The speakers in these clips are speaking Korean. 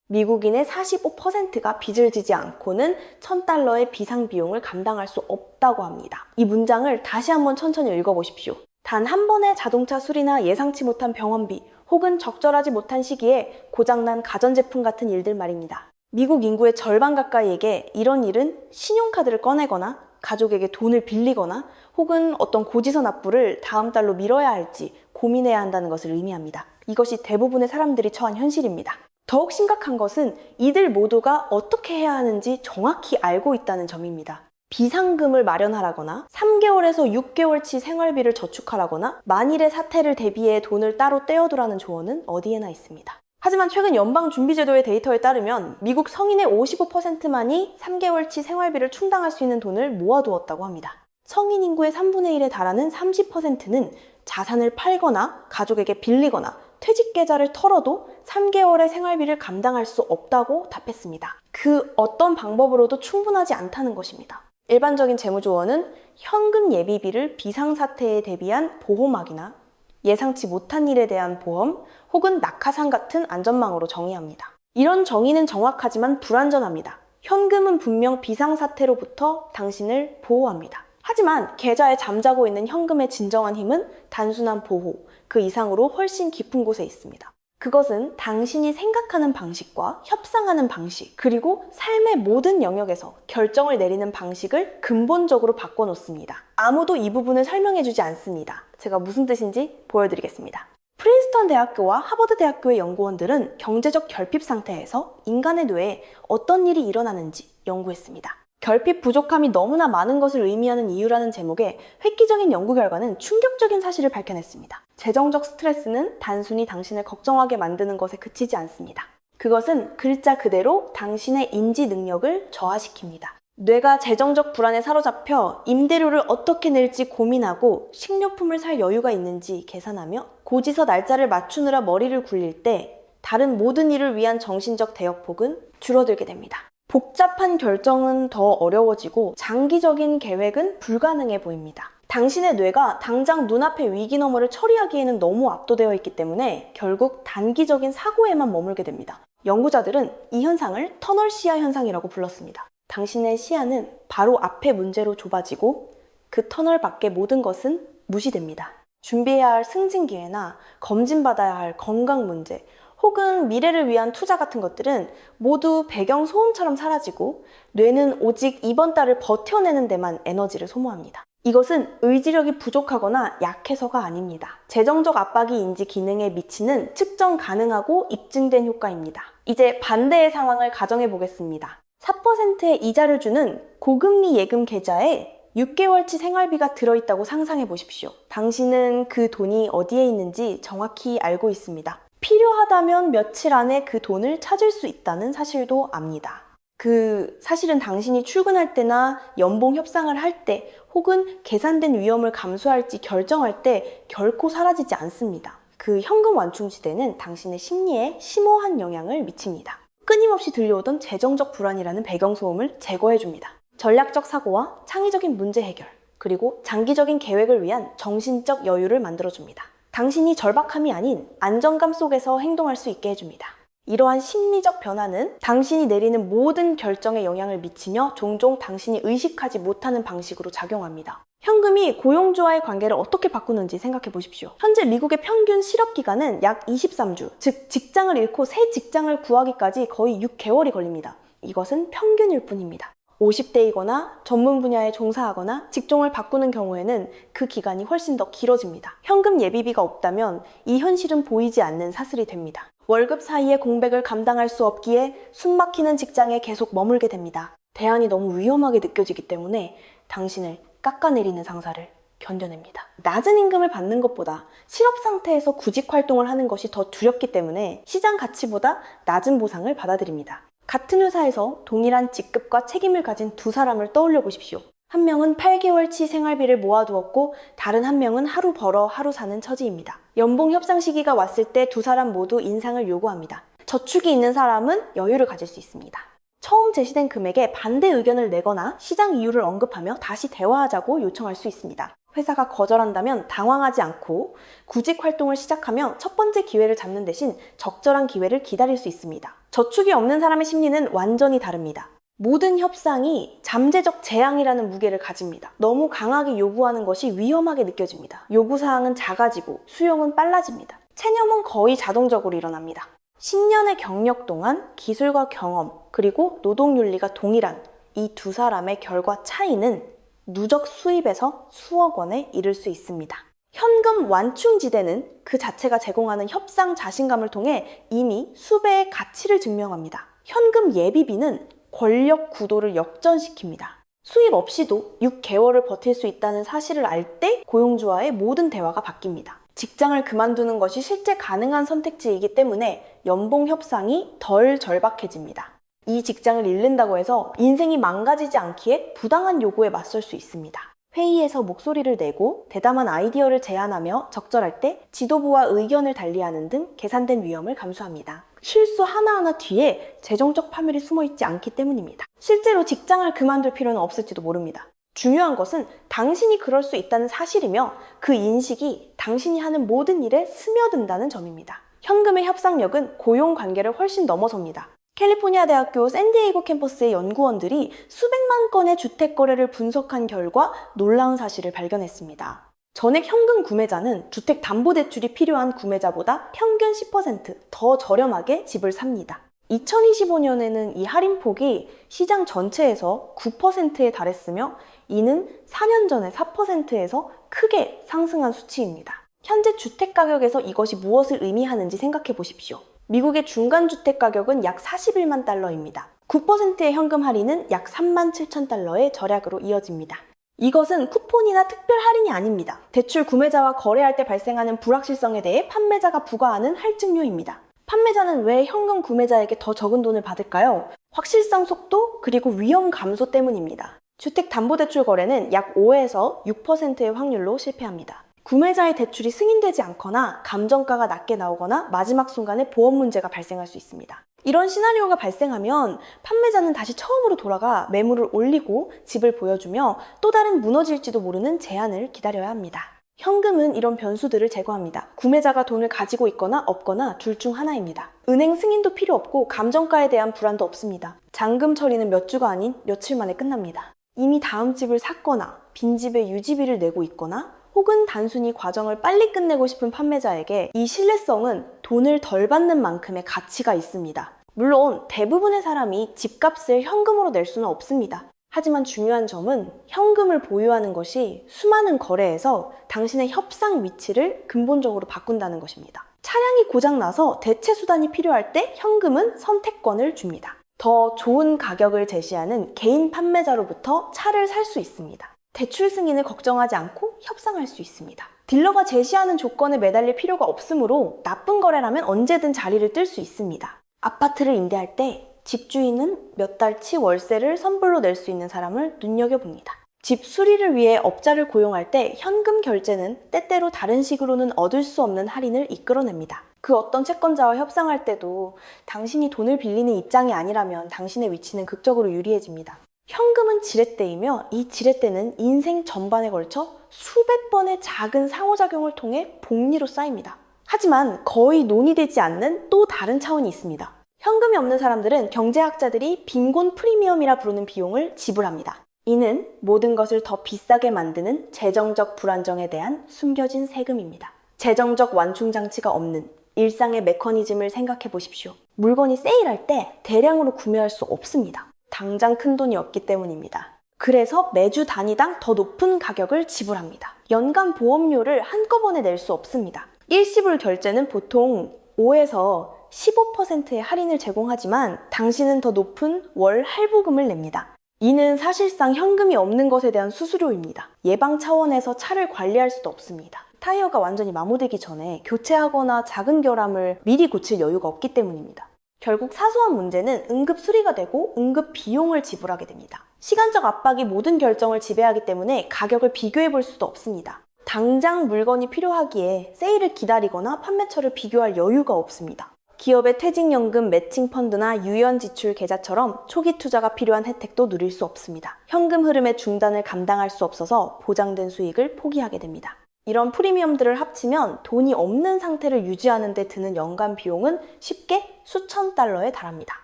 미국인의 45%가 빚을 지지 않고는 $1,000의 비상비용을 감당할 수 없다고 합니다. 이 문장을 다시 한번 천천히 읽어보십시오. 단 한 번의 자동차 수리나 예상치 못한 병원비 혹은 적절하지 못한 시기에 고장난 가전제품 같은 일들 말입니다. 미국 인구의 절반 가까이에게 이런 일은 신용카드를 꺼내거나 가족에게 돈을 빌리거나 혹은 어떤 고지서 납부를 다음 달로 미뤄야 할지 고민해야 한다는 것을 의미합니다. 이것이 대부분의 사람들이 처한 현실입니다. 더욱 심각한 것은 이들 모두가 어떻게 해야 하는지 정확히 알고 있다는 점입니다. 비상금을 마련하라거나 3개월에서 6개월치 생활비를 저축하라거나 만일의 사태를 대비해 돈을 따로 떼어두라는 조언은 어디에나 있습니다. 하지만 최근 연방준비제도의 데이터에 따르면 미국 성인의 55%만이 3개월치 생활비를 충당할 수 있는 돈을 모아두었다고 합니다. 성인 인구의 3분의 1에 달하는 30%는 자산을 팔거나 가족에게 빌리거나 퇴직 계좌를 털어도 3개월의 생활비를 감당할 수 없다고 답했습니다. 그 어떤 방법으로도 충분하지 않다는 것입니다. 일반적인 재무조언은 현금 예비비를 비상사태에 대비한 보호막이나 예상치 못한 일에 대한 보험 혹은 낙하산 같은 안전망으로 정의합니다. 이런 정의는 정확하지만 불완전합니다. 현금은 분명 비상사태로부터 당신을 보호합니다. 하지만 계좌에 잠자고 있는 현금의 진정한 힘은 단순한 보호, 그 이상으로 훨씬 깊은 곳에 있습니다. 그것은 당신이 생각하는 방식과 협상하는 방식, 그리고 삶의 모든 영역에서 결정을 내리는 방식을 근본적으로 바꿔놓습니다. 아무도 이 부분을 설명해주지 않습니다. 제가 무슨 뜻인지 보여드리겠습니다. 프린스턴 대학교와 하버드 대학교의 연구원들은 경제적 결핍 상태에서 인간의 뇌에 어떤 일이 일어나는지 연구했습니다. 결핍 부족함이 너무나 많은 것을 의미하는 이유라는 제목의 획기적인 연구 결과는 충격적인 사실을 밝혀냈습니다. 재정적 스트레스는 단순히 당신을 걱정하게 만드는 것에 그치지 않습니다. 그것은 글자 그대로 당신의 인지 능력을 저하시킵니다. 뇌가 재정적 불안에 사로잡혀 임대료를 어떻게 낼지 고민하고 식료품을 살 여유가 있는지 계산하며 고지서 날짜를 맞추느라 머리를 굴릴 때 다른 모든 일을 위한 정신적 대역폭은 줄어들게 됩니다. 복잡한 결정은 더 어려워지고 장기적인 계획은 불가능해 보입니다. 당신의 뇌가 당장 눈앞의 위기 너머를 처리하기에는 너무 압도되어 있기 때문에 결국 단기적인 사고에만 머물게 됩니다. 연구자들은 이 현상을 터널 시야 현상이라고 불렀습니다. 당신의 시야는 바로 앞의 문제로 좁아지고 그 터널 밖의 모든 것은 무시됩니다. 준비해야 할 승진 기회나 검진받아야 할 건강 문제, 혹은 미래를 위한 투자 같은 것들은 모두 배경 소음처럼 사라지고 뇌는 오직 이번 달을 버텨내는 데만 에너지를 소모합니다. 이것은 의지력이 부족하거나 약해서가 아닙니다. 재정적 압박이 인지 기능에 미치는 측정 가능하고 입증된 효과입니다. 이제 반대의 상황을 가정해 보겠습니다. 4%의 이자를 주는 고금리 예금 계좌에 6개월치 생활비가 들어있다고 상상해 보십시오. 당신은 그 돈이 어디에 있는지 정확히 알고 있습니다. 필요하다면 며칠 안에 그 돈을 찾을 수 있다는 사실도 압니다. 그 사실은 당신이 출근할 때나 연봉 협상을 할 때 혹은 계산된 위험을 감수할지 결정할 때 결코 사라지지 않습니다. 그 현금 완충지대는 당신의 심리에 심오한 영향을 미칩니다. 끊임없이 들려오던 재정적 불안이라는 배경소음을 제거해줍니다. 전략적 사고와 창의적인 문제 해결, 그리고 장기적인 계획을 위한 정신적 여유를 만들어줍니다. 당신이 절박함이 아닌 안정감 속에서 행동할 수 있게 해줍니다. 이러한 심리적 변화는 당신이 내리는 모든 결정에 영향을 미치며 종종 당신이 의식하지 못하는 방식으로 작용합니다. 현금이 고용주와의 관계를 어떻게 바꾸는지 생각해 보십시오. 현재 미국의 평균 실업기간은 약 23주, 즉 직장을 잃고 새 직장을 구하기까지 거의 6개월이 걸립니다. 이것은 평균일 뿐입니다. 50대이거나 전문 분야에 종사하거나 직종을 바꾸는 경우에는 그 기간이 훨씬 더 길어집니다. 현금 예비비가 없다면 이 현실은 보이지 않는 사슬이 됩니다. 월급 사이에 공백을 감당할 수 없기에 숨막히는 직장에 계속 머물게 됩니다. 대안이 너무 위험하게 느껴지기 때문에 당신을 깎아내리는 상사를 견뎌냅니다. 낮은 임금을 받는 것보다 실업 상태에서 구직 활동을 하는 것이 더 두렵기 때문에 시장 가치보다 낮은 보상을 받아들입니다. 같은 회사에서 동일한 직급과 책임을 가진 두 사람을 떠올려 보십시오. 한 명은 8개월치 생활비를 모아두었고 다른 한 명은 하루 벌어 하루 사는 처지입니다. 연봉 협상 시기가 왔을 때 두 사람 모두 인상을 요구합니다. 저축이 있는 사람은 여유를 가질 수 있습니다. 처음 제시된 금액에 반대 의견을 내거나 시장 이유를 언급하며 다시 대화하자고 요청할 수 있습니다. 회사가 거절한다면 당황하지 않고 구직 활동을 시작하며 첫 번째 기회를 잡는 대신 적절한 기회를 기다릴 수 있습니다. 저축이 없는 사람의 심리는 완전히 다릅니다. 모든 협상이 잠재적 재앙이라는 무게를 가집니다. 너무 강하게 요구하는 것이 위험하게 느껴집니다. 요구사항은 작아지고 수용은 빨라집니다. 체념은 거의 자동적으로 일어납니다. 10년의 경력 동안 기술과 경험, 그리고 노동윤리가 동일한 이 두 사람의 결과 차이는 누적 수입에서 수억 원에 이를 수 있습니다. 현금 완충지대는 그 자체가 제공하는 협상 자신감을 통해 이미 수배의 가치를 증명합니다. 현금 예비비는 권력 구도를 역전시킵니다. 수입 없이도 6개월을 버틸 수 있다는 사실을 알 때 고용주와의 모든 대화가 바뀝니다. 직장을 그만두는 것이 실제 가능한 선택지이기 때문에 연봉 협상이 덜 절박해집니다. 이 직장을 잃는다고 해서 인생이 망가지지 않기에 부당한 요구에 맞설 수 있습니다. 회의에서 목소리를 내고 대담한 아이디어를 제안하며 적절할 때 지도부와 의견을 달리하는 등 계산된 위험을 감수합니다. 실수 하나하나 뒤에 재정적 파멸이 숨어있지 않기 때문입니다. 실제로 직장을 그만둘 필요는 없을지도 모릅니다. 중요한 것은 당신이 그럴 수 있다는 사실이며 그 인식이 당신이 하는 모든 일에 스며든다는 점입니다. 현금의 협상력은 고용 관계를 훨씬 넘어섭니다. 캘리포니아 대학교 샌디에이고 캠퍼스의 연구원들이 수백만 건의 주택 거래를 분석한 결과 놀라운 사실을 발견했습니다. 전액 현금 구매자는 주택담보대출이 필요한 구매자보다 평균 10% 더 저렴하게 집을 삽니다. 2025년에는 이 할인폭이 시장 전체에서 9%에 달했으며 이는 4년 전의 4%에서 크게 상승한 수치입니다. 현재 주택가격에서 이것이 무엇을 의미하는지 생각해 보십시오. 미국의 중간주택 가격은 약 41만 달러입니다. 9%의 현금 할인은 약 3만 7천 달러의 절약으로 이어집니다. 이것은 쿠폰이나 특별 할인이 아닙니다. 대출 구매자와 거래할 때 발생하는 불확실성에 대해 판매자가 부과하는 할증료입니다. 판매자는 왜 현금 구매자에게 더 적은 돈을 받을까요? 확실성 속도 그리고 위험 감소 때문입니다. 주택담보대출 거래는 약 5에서 6%의 확률로 실패합니다. 구매자의 대출이 승인되지 않거나 감정가가 낮게 나오거나 마지막 순간에 보험 문제가 발생할 수 있습니다. 이런 시나리오가 발생하면 판매자는 다시 처음으로 돌아가 매물을 올리고 집을 보여주며 또 다른 무너질지도 모르는 제한을 기다려야 합니다. 현금은 이런 변수들을 제거합니다. 구매자가 돈을 가지고 있거나 없거나 둘 중 하나입니다. 은행 승인도 필요 없고 감정가에 대한 불안도 없습니다. 잔금 처리는 몇 주가 아닌 며칠 만에 끝납니다. 이미 다음 집을 샀거나 빈집에 유지비를 내고 있거나 혹은 단순히 과정을 빨리 끝내고 싶은 판매자에게 이 신뢰성은 돈을 덜 받는 만큼의 가치가 있습니다. 물론 대부분의 사람이 집값을 현금으로 낼 수는 없습니다. 하지만 중요한 점은 현금을 보유하는 것이 수많은 거래에서 당신의 협상 위치를 근본적으로 바꾼다는 것입니다. 차량이 고장나서 대체 수단이 필요할 때 현금은 선택권을 줍니다. 더 좋은 가격을 제시하는 개인 판매자로부터 차를 살 수 있습니다. 대출 승인을 걱정하지 않고 협상할 수 있습니다. 딜러가 제시하는 조건에 매달릴 필요가 없으므로 나쁜 거래라면 언제든 자리를 뜰 수 있습니다. 아파트를 임대할 때 집주인은 몇 달치 월세를 선불로 낼 수 있는 사람을 눈여겨봅니다. 집 수리를 위해 업자를 고용할 때 현금 결제는 때때로 다른 식으로는 얻을 수 없는 할인을 이끌어냅니다. 그 어떤 채권자와 협상할 때도 당신이 돈을 빌리는 입장이 아니라면 당신의 위치는 극적으로 유리해집니다. 현금은 지렛대이며 이 지렛대는 인생 전반에 걸쳐 수백 번의 작은 상호작용을 통해 복리로 쌓입니다. 하지만 거의 논의되지 않는 또 다른 차원이 있습니다. 현금이 없는 사람들은 경제학자들이 빈곤 프리미엄이라 부르는 비용을 지불합니다. 이는 모든 것을 더 비싸게 만드는 재정적 불안정에 대한 숨겨진 세금입니다. 재정적 완충장치가 없는 일상의 메커니즘을 생각해 보십시오. 물건이 세일할 때 대량으로 구매할 수 없습니다. 당장 큰 돈이 없기 때문입니다. 그래서 매주 단위당 더 높은 가격을 지불합니다. 연간 보험료를 한꺼번에 낼 수 없습니다. 일시불 결제는 보통 5에서 15%의 할인을 제공하지만 당신은 더 높은 월 할부금을 냅니다. 이는 사실상 현금이 없는 것에 대한 수수료입니다. 예방 차원에서 차를 관리할 수도 없습니다. 타이어가 완전히 마모되기 전에 교체하거나 작은 결함을 미리 고칠 여유가 없기 때문입니다. 결국 사소한 문제는 응급 수리가 되고 응급 비용을 지불하게 됩니다. 시간적 압박이 모든 결정을 지배하기 때문에 가격을 비교해 볼 수도 없습니다. 당장 물건이 필요하기에 세일을 기다리거나 판매처를 비교할 여유가 없습니다. 기업의 퇴직연금 매칭 펀드나 유연지출 계좌처럼 초기 투자가 필요한 혜택도 누릴 수 없습니다. 현금 흐름의 중단을 감당할 수 없어서 보장된 수익을 포기하게 됩니다. 이런 프리미엄들을 합치면 돈이 없는 상태를 유지하는 데 드는 연간 비용은 쉽게 수천 달러에 달합니다.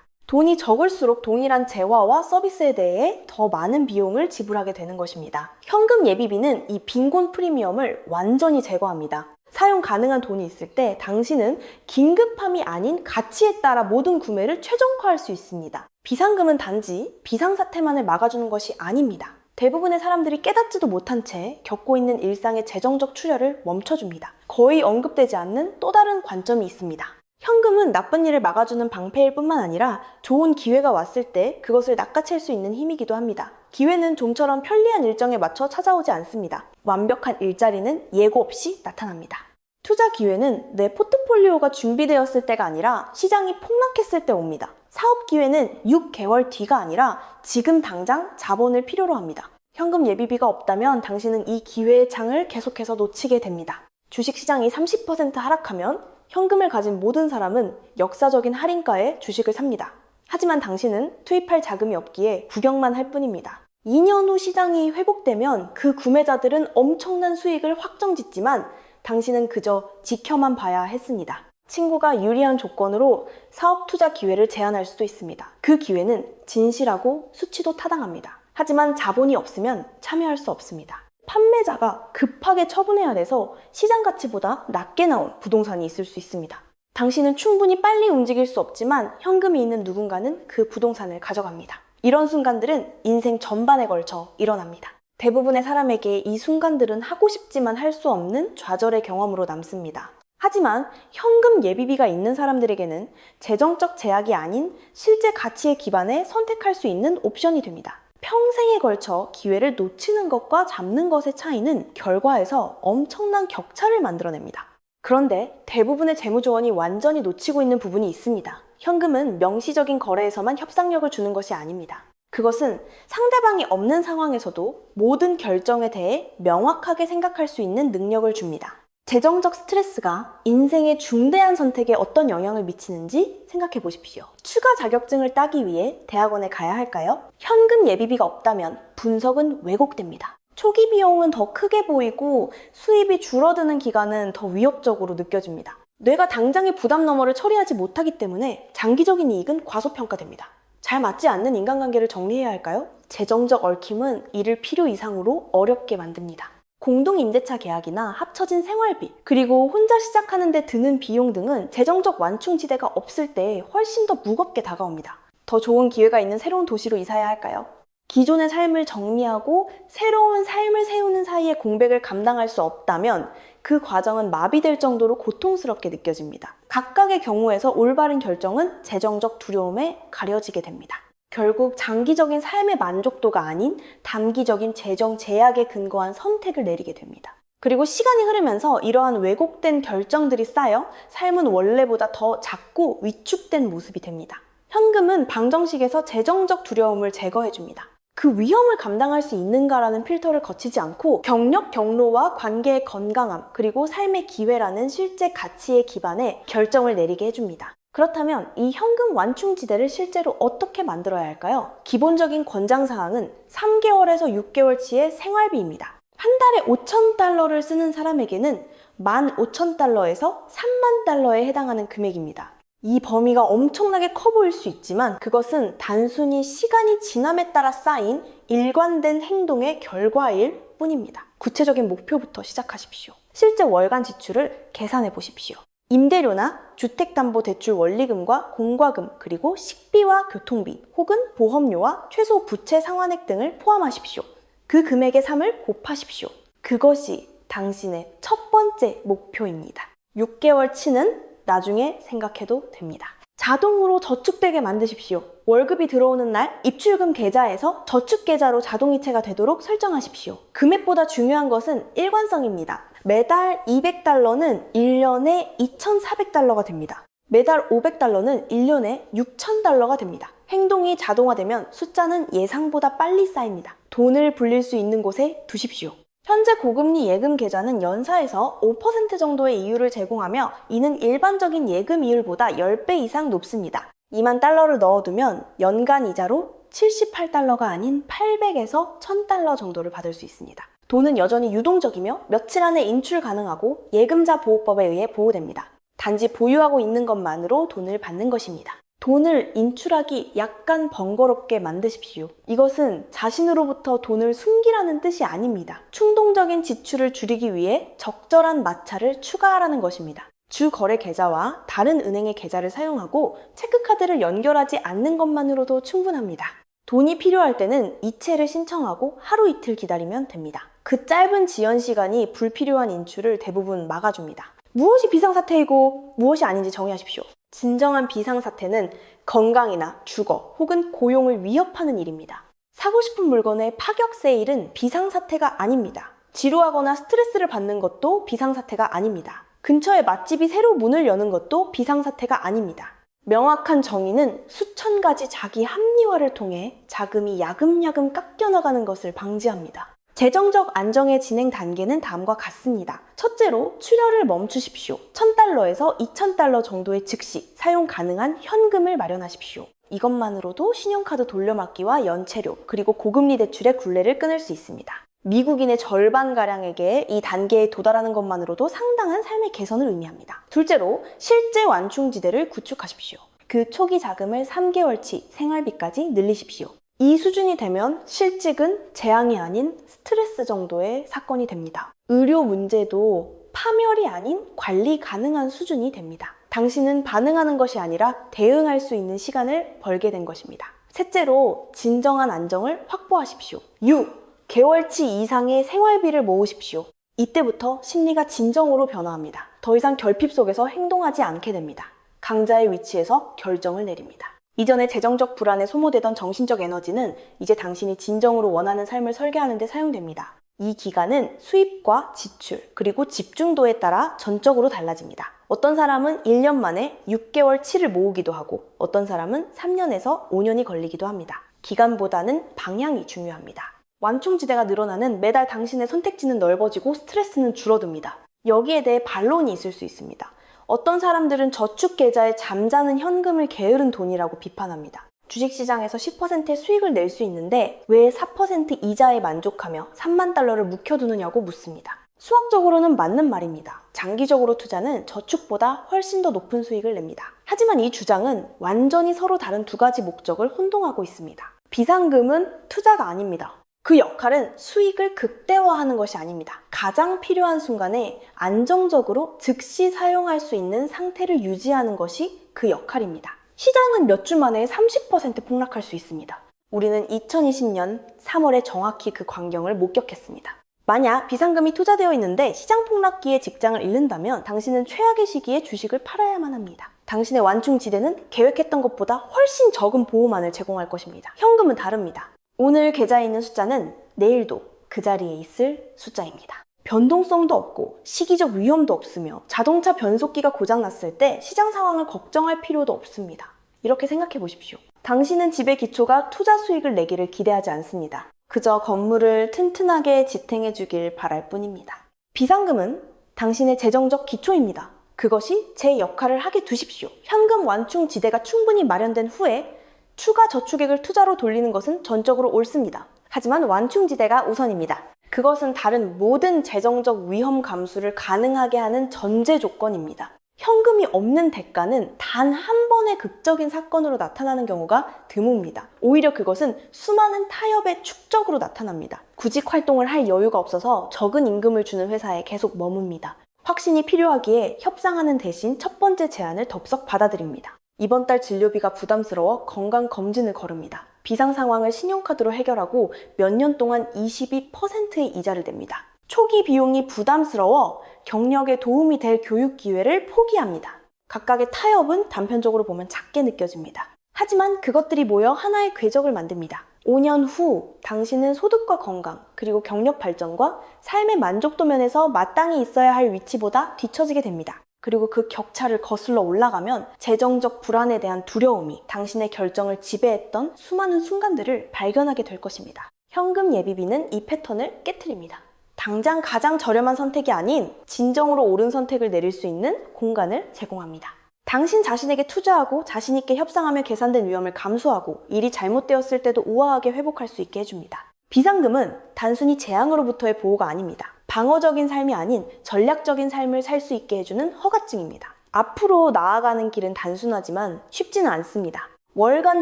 돈이 적을수록 동일한 재화와 서비스에 대해 더 많은 비용을 지불하게 되는 것입니다. 현금 예비비는 이 빈곤 프리미엄을 완전히 제거합니다. 사용 가능한 돈이 있을 때 당신은 긴급함이 아닌 가치에 따라 모든 구매를 최종화할 수 있습니다. 비상금은 단지 비상사태만을 막아주는 것이 아닙니다. 대부분의 사람들이 깨닫지도 못한 채 겪고 있는 일상의 재정적 출혈을 멈춰줍니다. 거의 언급되지 않는 또 다른 관점이 있습니다. 현금은 나쁜 일을 막아주는 방패일 뿐만 아니라 좋은 기회가 왔을 때 그것을 낚아챌 수 있는 힘이기도 합니다. 기회는 좀처럼 편리한 일정에 맞춰 찾아오지 않습니다. 완벽한 일자리는 예고 없이 나타납니다. 투자 기회는 내 포트폴리오가 준비되었을 때가 아니라 시장이 폭락했을 때 옵니다. 사업 기회는 6개월 뒤가 아니라 지금 당장 자본을 필요로 합니다. 현금 예비비가 없다면 당신은 이 기회의 창을 계속해서 놓치게 됩니다. 주식시장이 30% 하락하면 현금을 가진 모든 사람은 역사적인 할인가에 주식을 삽니다. 하지만 당신은 투입할 자금이 없기에 구경만 할 뿐입니다. 2년 후 시장이 회복되면 그 구매자들은 엄청난 수익을 확정짓지만 당신은 그저 지켜만 봐야 했습니다. 친구가 유리한 조건으로 사업 투자 기회를 제안할 수도 있습니다. 그 기회는 진실하고 수치도 타당합니다. 하지만 자본이 없으면 참여할 수 없습니다. 판매자가 급하게 처분해야 돼서 시장 가치보다 낮게 나온 부동산이 있을 수 있습니다. 당신은 충분히 빨리 움직일 수 없지만 현금이 있는 누군가는 그 부동산을 가져갑니다. 이런 순간들은 인생 전반에 걸쳐 일어납니다. 대부분의 사람에게 이 순간들은 하고 싶지만 할 수 없는 좌절의 경험으로 남습니다. 하지만 현금 예비비가 있는 사람들에게는 재정적 제약이 아닌 실제 가치에 기반해 선택할 수 있는 옵션이 됩니다. 평생에 걸쳐 기회를 놓치는 것과 잡는 것의 차이는 결과에서 엄청난 격차를 만들어냅니다. 그런데 대부분의 재무조언이 완전히 놓치고 있는 부분이 있습니다. 현금은 명시적인 거래에서만 협상력을 주는 것이 아닙니다. 그것은 상대방이 없는 상황에서도 모든 결정에 대해 명확하게 생각할 수 있는 능력을 줍니다. 재정적 스트레스가 인생의 중대한 선택에 어떤 영향을 미치는지 생각해 보십시오. 추가 자격증을 따기 위해 대학원에 가야 할까요? 현금 예비비가 없다면 분석은 왜곡됩니다. 초기 비용은 더 크게 보이고 수입이 줄어드는 기간은 더 위협적으로 느껴집니다. 뇌가 당장의 부담 너머를 처리하지 못하기 때문에 장기적인 이익은 과소평가됩니다. 잘 맞지 않는 인간관계를 정리해야 할까요? 재정적 얽힘은 이를 필요 이상으로 어렵게 만듭니다. 공동임대차 계약이나 합쳐진 생활비, 그리고 혼자 시작하는 데 드는 비용 등은 재정적 완충지대가 없을 때 훨씬 더 무겁게 다가옵니다. 더 좋은 기회가 있는 새로운 도시로 이사해야 할까요? 기존의 삶을 정리하고 새로운 삶을 세우는 사이에 공백을 감당할 수 없다면 그 과정은 마비될 정도로 고통스럽게 느껴집니다. 각각의 경우에서 올바른 결정은 재정적 두려움에 가려지게 됩니다. 결국 장기적인 삶의 만족도가 아닌 단기적인 재정 제약에 근거한 선택을 내리게 됩니다. 그리고 시간이 흐르면서 이러한 왜곡된 결정들이 쌓여 삶은 원래보다 더 작고 위축된 모습이 됩니다. 현금은 방정식에서 재정적 두려움을 제거해줍니다. 그 위험을 감당할 수 있는가라는 필터를 거치지 않고 경력, 경로와 관계의 건강함, 그리고 삶의 기회라는 실제 가치에 기반해 결정을 내리게 해줍니다. 그렇다면 이 현금 완충지대를 실제로 어떻게 만들어야 할까요? 기본적인 권장사항은 3개월에서 6개월치의 생활비입니다. 한 달에 5,000달러를 쓰는 사람에게는 15,000달러에서 30,000달러에 해당하는 금액입니다. 이 범위가 엄청나게 커 보일 수 있지만 그것은 단순히 시간이 지남에 따라 쌓인 일관된 행동의 결과일 뿐입니다. 구체적인 목표부터 시작하십시오. 실제 월간 지출을 계산해 보십시오. 임대료나 주택담보대출 원리금과 공과금, 그리고 식비와 교통비 혹은 보험료와 최소 부채 상환액 등을 포함하십시오. 그 금액의 3을 곱하십시오. 그것이 당신의 첫 번째 목표입니다. 6개월치는 나중에 생각해도 됩니다. 자동으로 저축되게 만드십시오. 월급이 들어오는 날 입출금 계좌에서 저축 계좌로 자동이체가 되도록 설정하십시오. 금액보다 중요한 것은 일관성입니다. 매달 200달러는 1년에 2,400달러가 됩니다. 매달 500달러는 1년에 6,000달러가 됩니다. 행동이 자동화되면 숫자는 예상보다 빨리 쌓입니다. 돈을 불릴 수 있는 곳에 두십시오. 현재 고금리 예금 계좌는 연사에서 5% 정도의 이율을 제공하며 이는 일반적인 예금 이율보다 10배 이상 높습니다. 2만 달러를 넣어두면 연간 이자로 78달러가 아닌 800에서 1000달러 정도를 받을 수 있습니다. 돈은 여전히 유동적이며 며칠 안에 인출 가능하고 예금자 보호법에 의해 보호됩니다. 단지 보유하고 있는 것만으로 돈을 받는 것입니다. 돈을 인출하기 약간 번거롭게 만드십시오. 이것은 자신으로부터 돈을 숨기라는 뜻이 아닙니다. 충동적인 지출을 줄이기 위해 적절한 마찰을 추가하라는 것입니다. 주 거래 계좌와 다른 은행의 계좌를 사용하고 체크카드를 연결하지 않는 것만으로도 충분합니다. 돈이 필요할 때는 이체를 신청하고 하루 이틀 기다리면 됩니다. 그 짧은 지연 시간이 불필요한 인출을 대부분 막아줍니다. 무엇이 비상사태이고 무엇이 아닌지 정의하십시오. 진정한 비상사태는 건강이나 주거 혹은 고용을 위협하는 일입니다. 사고 싶은 물건의 파격 세일은 비상사태가 아닙니다. 지루하거나 스트레스를 받는 것도 비상사태가 아닙니다. 근처에 맛집이 새로 문을 여는 것도 비상사태가 아닙니다. 명확한 정의는 수천 가지 자기 합리화를 통해 자금이 야금야금 깎여나가는 것을 방지합니다. 재정적 안정의 진행 단계는 다음과 같습니다. 첫째로 출혈을 멈추십시오. 1000달러에서 2000달러 정도의 즉시 사용 가능한 현금을 마련하십시오. 이것만으로도 신용카드 돌려막기와 연체료 그리고 고금리 대출의 굴레를 끊을 수 있습니다. 미국인의 절반가량에게 이 단계에 도달하는 것만으로도 상당한 삶의 개선을 의미합니다. 둘째로 실제 완충지대를 구축하십시오. 그 초기 자금을 3개월치 생활비까지 늘리십시오. 이 수준이 되면 실직은 재앙이 아닌 스트레스 정도의 사건이 됩니다. 의료 문제도 파멸이 아닌 관리 가능한 수준이 됩니다. 당신은 반응하는 것이 아니라 대응할 수 있는 시간을 벌게 된 것입니다. 셋째로 진정한 안정을 확보하십시오. 6. 개월치 이상의 생활비를 모으십시오. 이때부터 심리가 진정으로 변화합니다. 더 이상 결핍 속에서 행동하지 않게 됩니다. 강자의 위치에서 결정을 내립니다. 이전에 재정적 불안에 소모되던 정신적 에너지는 이제 당신이 진정으로 원하는 삶을 설계하는 데 사용됩니다. 이 기간은 수입과 지출, 그리고 집중도에 따라 전적으로 달라집니다. 어떤 사람은 1년 만에 6개월치를 모으기도 하고 어떤 사람은 3년에서 5년이 걸리기도 합니다. 기간보다는 방향이 중요합니다. 완충지대가 늘어나는 매달 당신의 선택지는 넓어지고 스트레스는 줄어듭니다. 여기에 대해 반론이 있을 수 있습니다. 어떤 사람들은 저축계좌에 잠자는 현금을 게으른 돈이라고 비판합니다. 주식시장에서 10%의 수익을 낼 수 있는데 왜 4% 이자에 만족하며 3만 달러를 묵혀두느냐고 묻습니다. 수학적으로는 맞는 말입니다. 장기적으로 투자는 저축보다 훨씬 더 높은 수익을 냅니다. 하지만 이 주장은 완전히 서로 다른 두 가지 목적을 혼동하고 있습니다. 비상금은 투자가 아닙니다. 그 역할은 수익을 극대화하는 것이 아닙니다. 가장 필요한 순간에 안정적으로 즉시 사용할 수 있는 상태를 유지하는 것이 그 역할입니다. 시장은 몇 주 만에 30% 폭락할 수 있습니다. 우리는 2020년 3월에 정확히 그 광경을 목격했습니다. 만약 비상금이 투자되어 있는데 시장 폭락기에 직장을 잃는다면 당신은 최악의 시기에 주식을 팔아야만 합니다. 당신의 완충지대는 계획했던 것보다 훨씬 적은 보호만을 제공할 것입니다. 현금은 다릅니다. 오늘 계좌에 있는 숫자는 내일도 그 자리에 있을 숫자입니다. 변동성도 없고 시기적 위험도 없으며 자동차 변속기가 고장났을 때 시장 상황을 걱정할 필요도 없습니다. 이렇게 생각해 보십시오. 당신은 집의 기초가 투자 수익을 내기를 기대하지 않습니다. 그저 건물을 튼튼하게 지탱해 주길 바랄 뿐입니다. 비상금은 당신의 재정적 기초입니다. 그것이 제 역할을 하게 두십시오. 현금 완충 지대가 충분히 마련된 후에 추가 저축액을 투자로 돌리는 것은 전적으로 옳습니다. 하지만 완충지대가 우선입니다. 그것은 다른 모든 재정적 위험 감수를 가능하게 하는 전제 조건입니다. 현금이 없는 대가는 단 한 번의 극적인 사건으로 나타나는 경우가 드뭅니다. 오히려 그것은 수많은 타협의 축적으로 나타납니다. 구직 활동을 할 여유가 없어서 적은 임금을 주는 회사에 계속 머뭅니다. 확신이 필요하기에 협상하는 대신 첫 번째 제안을 덥석 받아들입니다. 이번 달 진료비가 부담스러워 건강검진을 거릅니다. 비상 상황을 신용카드로 해결하고 몇 년 동안 22%의 이자를 냅니다. 초기 비용이 부담스러워 경력에 도움이 될 교육 기회를 포기합니다. 각각의 타협은 단편적으로 보면 작게 느껴집니다. 하지만 그것들이 모여 하나의 궤적을 만듭니다. 5년 후 당신은 소득과 건강, 그리고 경력 발전과 삶의 만족도 면에서 마땅히 있어야 할 위치보다 뒤처지게 됩니다. 그리고 그 격차를 거슬러 올라가면 재정적 불안에 대한 두려움이 당신의 결정을 지배했던 수많은 순간들을 발견하게 될 것입니다. 현금 예비비는 이 패턴을 깨트립니다. 당장 가장 저렴한 선택이 아닌 진정으로 옳은 선택을 내릴 수 있는 공간을 제공합니다. 당신 자신에게 투자하고 자신 있게 협상하며 계산된 위험을 감수하고 일이 잘못되었을 때도 우아하게 회복할 수 있게 해줍니다. 비상금은 단순히 재앙으로부터의 보호가 아닙니다. 방어적인 삶이 아닌 전략적인 삶을 살 수 있게 해주는 허가증입니다. 앞으로 나아가는 길은 단순하지만 쉽지는 않습니다. 월간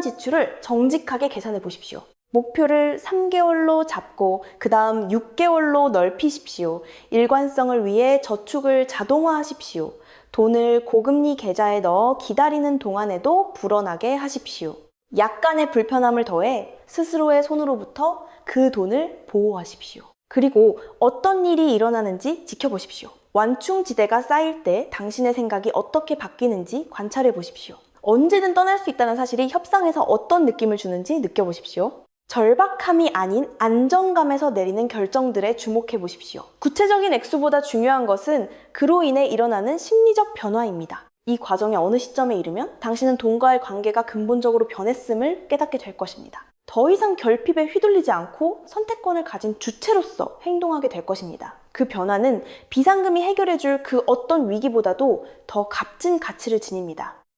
지출을 정직하게 계산해 보십시오. 목표를 3개월로 잡고 그 다음 6개월로 넓히십시오. 일관성을 위해 저축을 자동화하십시오. 돈을 고금리 계좌에 넣어 기다리는 동안에도 불어나게 하십시오. 약간의 불편함을 더해 스스로의 손으로부터 그 돈을 보호하십시오. 그리고 어떤 일이 일어나는지 지켜보십시오. 완충지대가 쌓일 때 당신의 생각이 어떻게 바뀌는지 관찰해 보십시오. 언제든 떠날 수 있다는 사실이 협상에서 어떤 느낌을 주는지 느껴보십시오. 절박함이 아닌 안정감에서 내리는 결정들에 주목해 보십시오. 구체적인 액수보다 중요한 것은 그로 인해 일어나는 심리적 변화입니다. 이 과정의 어느 시점에 이르면 당신은 돈과의 관계가 근본적으로 변했음을 깨닫게 될 것입니다. 더 이상 결핍에 휘둘리지 않고 선택권을 가진 주체로서 행동하게 될 것입니다. 그 변화는 비상금이 해결해줄 그 어떤 위기보다도 더 값진 가치를 지닙니다.